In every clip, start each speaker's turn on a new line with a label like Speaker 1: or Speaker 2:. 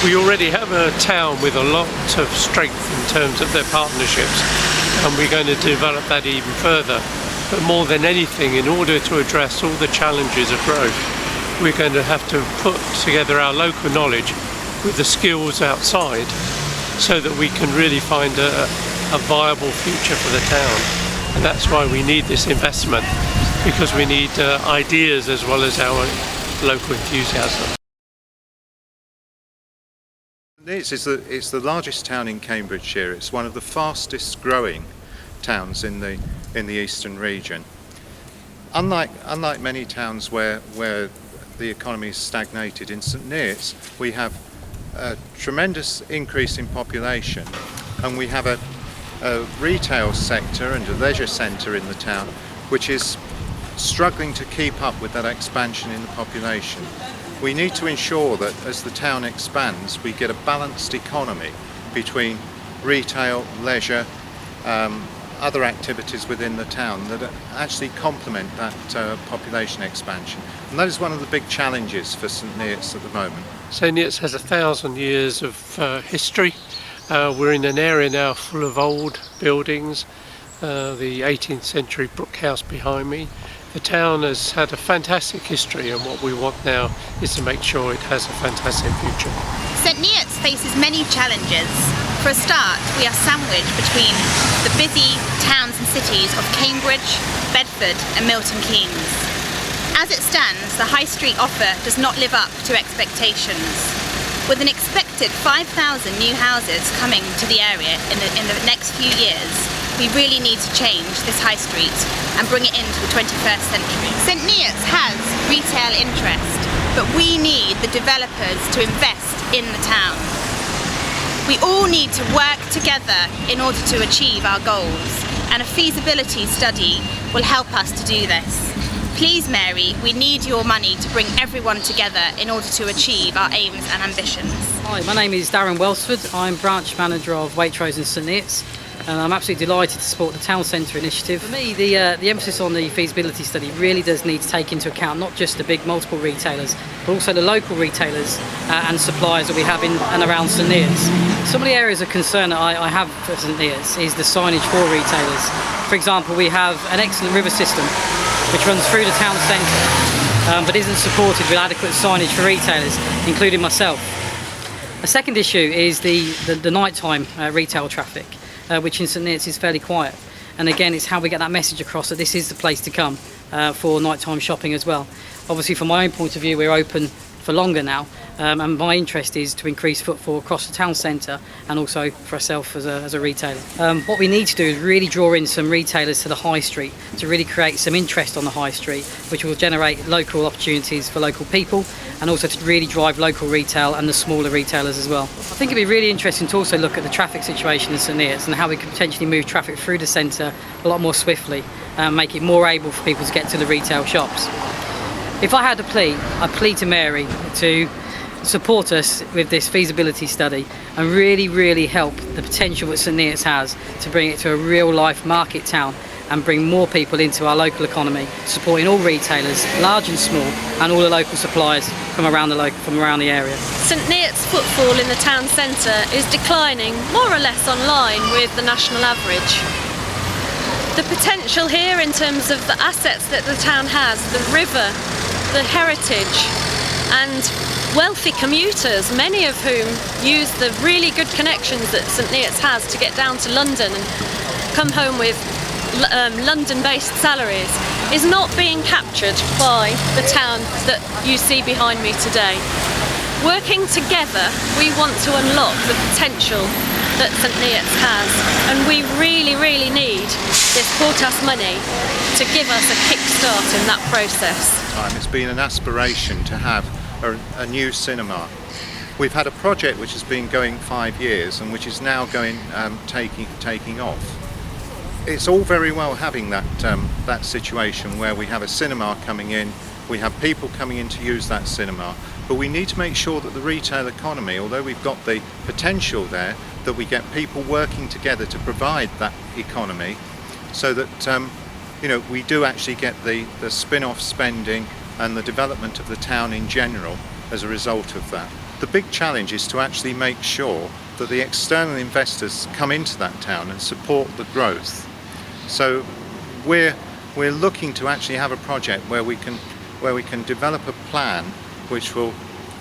Speaker 1: we already have a town with a lot of strength in terms of their partnerships, and we're going to develop that even further. But more than anything, in order to address all the challenges of growth, we're going to have to put together our local knowledge with the skills outside so that we can really find a viable future for the town. And that's why we need this investment, because we need ideas as well as our local enthusiasm.
Speaker 2: It's the largest town in Cambridgeshire. It's one of the fastest growing towns in the eastern region. Unlike many towns where the economy is stagnated, in St Neots we have a tremendous increase in population, and we have a retail sector and a leisure centre in the town which is struggling to keep up with that expansion in the population. We need to ensure that as the town expands, we get a balanced economy between retail, leisure, other activities within the town that actually complement that population expansion. And that is one of the big challenges for St Neots at the moment.
Speaker 1: St Neots has 1,000 years of history. We're in an area now full of old buildings, the 18th century Brook House behind me. The town has had a fantastic history, and what we want now is to make sure it has a fantastic future.
Speaker 3: St Neots faces many challenges. For a start, we are sandwiched between the busy towns and cities of Cambridge, Bedford and Milton Keynes. As it stands, the high street offer does not live up to expectations. With an expected 5,000 new houses coming to the area in the next few years, we really need to change this high street and bring it into the 21st century. St Neots has retail interest, but we need the developers to invest in the town. We all need to work together in order to achieve our goals, and a feasibility study will help us to do this. Please, Mary, we need your money to bring everyone together in order to achieve our aims and ambitions.
Speaker 4: Hi, my name is Darren Welsford. I'm branch manager of Waitrose in St Neots, and I'm absolutely delighted to support the Town Centre initiative. For me, the emphasis on the feasibility study really does need to take into account not just the big multiple retailers, but also the local retailers and suppliers that we have in and around St Neots. Some of the areas of concern that I have for St Neots is the signage for retailers. For example, we have an excellent river system which runs through the town centre, but isn't supported with adequate signage for retailers, including myself. A second issue is the nighttime retail traffic, which in St Neots is fairly quiet. And again, it's how we get that message across that this is the place to come for nighttime shopping as well. Obviously, from my own point of view, we're open for longer now, and my interest is to increase footfall across the town centre and also for ourselves as a retailer. What we need to do is really draw in some retailers to the high street to really create some interest on the high street, which will generate local opportunities for local people and also to really drive local retail and the smaller retailers as well. I think it'd be really interesting to also look at the traffic situation in St Neots and how we could potentially move traffic through the centre a lot more swiftly and make it more able for people to get to the retail shops. If I had a plea, I'd plead to Mary to support us with this feasibility study and really help the potential that St Neots has to bring it to a real life market town and bring more people into our local economy, supporting all retailers, large and small, and all the local suppliers from around the area.
Speaker 5: St Neots footfall in the town centre is declining more or less on line with the national average. The potential here in terms of the assets that the town has, the river, the heritage, and wealthy commuters, many of whom use the really good connections that St Neots has to get down to London and come home with London-based salaries, is not being captured by the town that you see behind me today. Working together, we want to unlock the potential that St Neots has, and we really need this Portas money to give us a kick-start in that process.
Speaker 2: It's been an aspiration to have a new cinema. We've had a project which has been going 5 years and which is now taking off. It's all very well having that situation where we have a cinema coming in, we have people coming in to use that cinema, but we need to make sure that the retail economy, although we've got the potential there, that we get people working together to provide that economy so that we do actually get the spin-off spending and the development of the town in general as a result of that. The big challenge is to actually make sure that the external investors come into that town and support the growth. So we're looking to actually have a project where we can develop a plan which will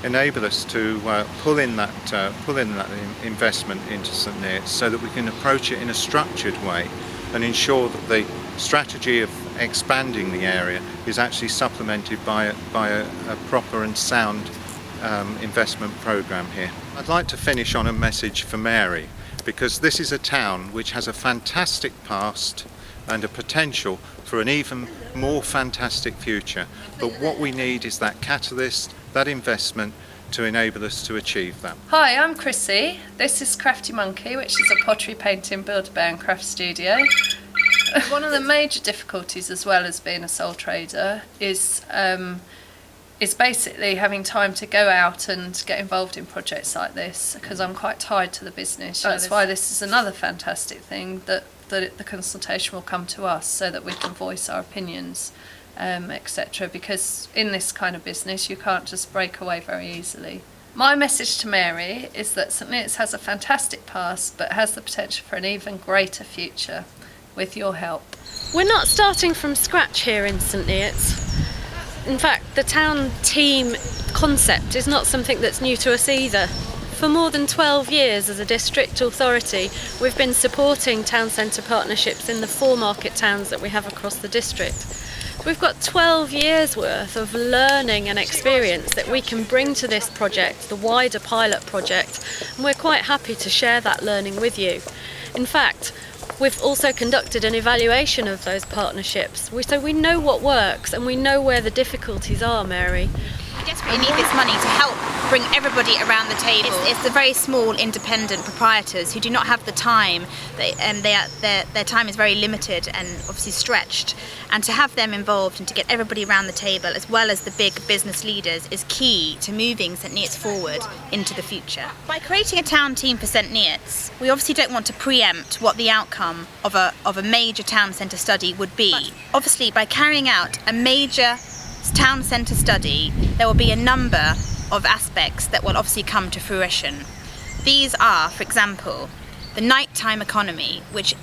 Speaker 2: enable us to pull in that investment into St Neots, so that we can approach it in a structured way and ensure that the strategy of expanding the area is actually supplemented by a proper and sound investment programme here. I'd like to finish on a message for Mary, because this is a town which has a fantastic past and a potential for an even more fantastic future. But what we need is that catalyst, that investment, to enable us to achieve that.
Speaker 6: Hi, I'm Chrissy. This is Crafty Monkey, which is a pottery, painting, Build-A-Bear and craft studio. One of the major difficulties, as well as being a sole trader, is basically having time to go out and get involved in projects like this, because I'm quite tied to the business. That's why this is another fantastic thing, that the consultation will come to us so that we can voice our opinions, etc. Because in this kind of business you can't just break away very easily. My message to Mary is that St Neots has a fantastic past, but has the potential for an even greater future with your help.
Speaker 5: We're not starting from scratch here in St Neots. In fact, the town team concept is not something that's new to us either. For more than 12 years as a district authority, we've been supporting town centre partnerships in the 4 market towns that we have across the district. We've got 12 years worth of learning and experience that we can bring to this project, the wider pilot project, and we're quite happy to share that learning with you. In fact, we've also conducted an evaluation of those partnerships, so we know what works and we know where the difficulties are, Mary.
Speaker 3: We desperately need this money to help bring everybody around the table. It's the very small independent proprietors who do not have the time, their time is very limited and obviously stretched, and to have them involved and to get everybody around the table as well as the big business leaders is key to moving St Neots forward into the future. By creating a town team for St Neots, we obviously don't want to preempt what the outcome of a major town centre study would be. But obviously by carrying out a major town centre study, there will be a number of aspects that will obviously come to fruition. These are, for example, the nighttime economy, which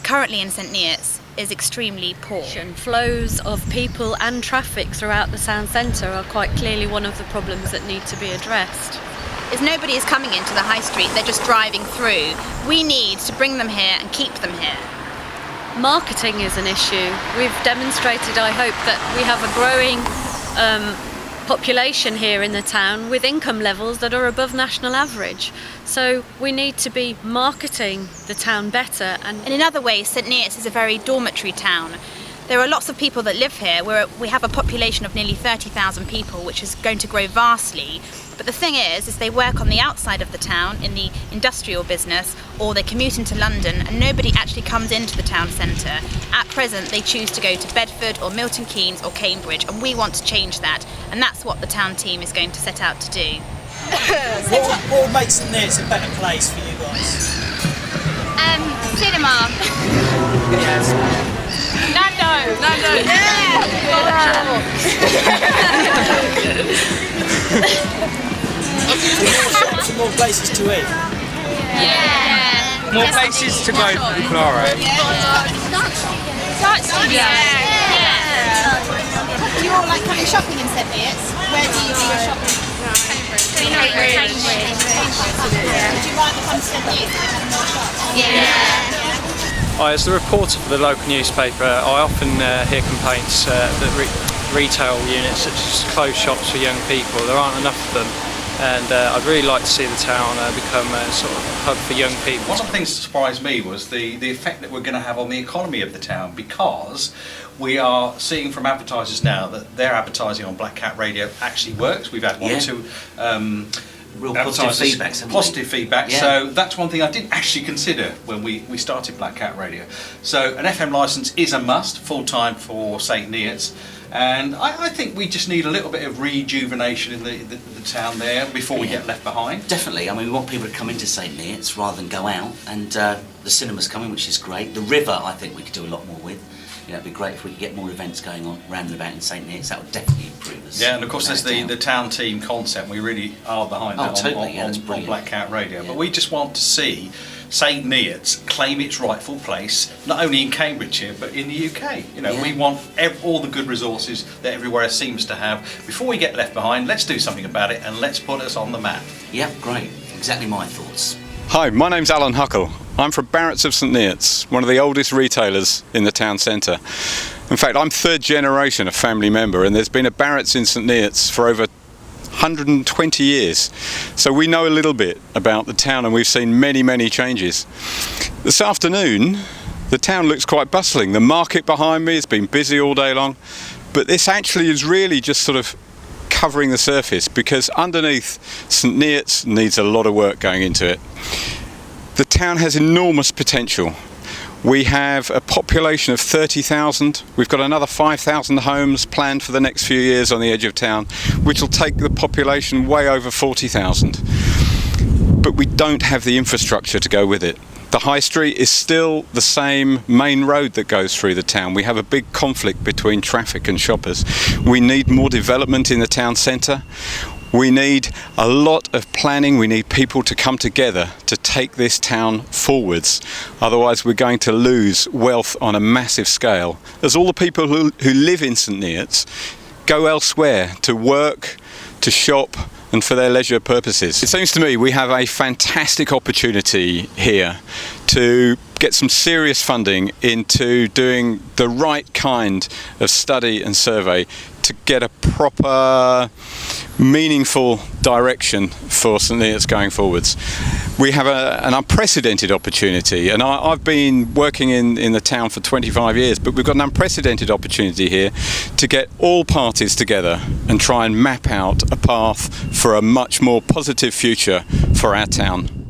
Speaker 3: currently in St Neots is extremely poor.
Speaker 5: Flows of people and traffic throughout the town centre are quite clearly one of the problems that need to be addressed.
Speaker 3: As nobody is coming into the high street, they're just driving through. We need to bring them here and keep them here.
Speaker 5: Marketing is an issue. We've demonstrated, I hope, that we have a growing population here in the town with income levels that are above national average. So we need to be marketing the town better. And
Speaker 3: in other ways, St Neots is a very dormitory town. There are lots of people that live here. We have a population of nearly 30,000 people, which is going to grow vastly. But the thing is they work on the outside of the town in the industrial business, or they commute into London, and nobody actually comes into the town centre. At present, they choose to go to Bedford or Milton Keynes or Cambridge, and we want to change that. And that's what the town team is going to set out to do.
Speaker 7: What would make St Neots a better place for you guys?
Speaker 3: Cinema.
Speaker 7: Yes.
Speaker 3: Nando.
Speaker 7: Some more places to eat.
Speaker 3: Yeah.
Speaker 8: More places to go for the Clara.
Speaker 3: Do you all like coming shopping in St Neots? Where do you do your shopping? Cambridge. Would you rather come to St Neots and have more shops? Yeah.
Speaker 8: As the reporter for the local newspaper, I often hear complaints that retail units, such as clothes shops for young people, there aren't enough of them. And I'd really like to see the town become a sort of hub for young people.
Speaker 9: One of the things that surprised me was the effect that we're going to have on the economy of the town, because we are seeing from advertisers now that their advertising on Black Cat Radio actually works. We've had one or two
Speaker 10: real positive feedback.
Speaker 9: Yeah. So that's one thing I didn't actually consider when we started Black Cat Radio. So an FM licence is a must, full-time for St Neots. And I think we just need a little bit of rejuvenation in the town there before we get left behind.
Speaker 10: Definitely. I mean, we want people to come into St Neots rather than go out. And the cinema's coming, which is great. The river, I think we could do a lot more with. You know, it'd be great if we could get more events going on round and about in St Neots. That would definitely improve us.
Speaker 9: Yeah, and of course there's the town team concept. We really are behind that on Black Cat Radio. Yeah. But we just want to see St Neots claim its rightful place, not only in Cambridgeshire but in the UK. You know, we want all the good resources that everywhere else seems to have. Before we get left behind, let's do something about it and let's put us on the map.
Speaker 10: Yep, great. Exactly my thoughts.
Speaker 11: Hi, my name's Alan Huckle. I'm from Barrett's of St Neots, one of the oldest retailers in the town centre. In fact, I'm third generation, a family member, and there's been a Barrett's in St Neots for over 120 years. So we know a little bit about the town and we've seen many, many changes. This afternoon, the town looks quite bustling. The market behind me has been busy all day long, but this actually is really just sort of covering the surface, because underneath St Neots needs a lot of work going into it. The town has enormous potential. We have a population of 30,000. We've got another 5,000 homes planned for the next few years on the edge of town, which will take the population way over 40,000. But we don't have the infrastructure to go with it. The high street is still the same main road that goes through the town. We have a big conflict between traffic and shoppers. We need more development in the town centre. We need a lot of planning. We need people to come together to take this town forwards. Otherwise we're going to lose wealth on a massive scale, as all the people who live in St Neots go elsewhere to work, to shop and for their leisure purposes. It seems to me we have a fantastic opportunity here to get some serious funding into doing the right kind of study and survey to get a proper, meaningful direction for St Neots going forwards. We have an unprecedented opportunity, and I've been working in the town for 25 years, but we've got an unprecedented opportunity here to get all parties together and try and map out a path for a much more positive future for our town.